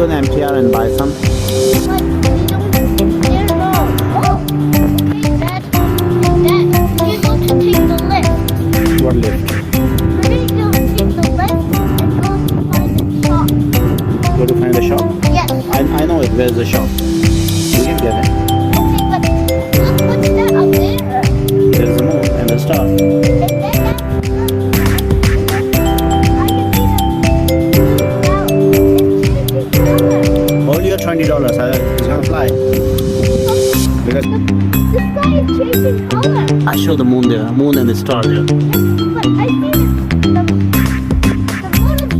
to an MTR and buy some? But there's no. Oh, okay, Dad. We're going to take the lift. What lift? We're going to take the lift and go to find the shop. Go to find the shop? Yes. I know it. Where's the shop? We can get it. Okay, but look what's that up there? There's the moon and the star. And then that's I can see them. Now, it's changing color. Hold your $20. It's gonna fly. Because The sky is changing color. I show the moon there, moon and the star there. But I see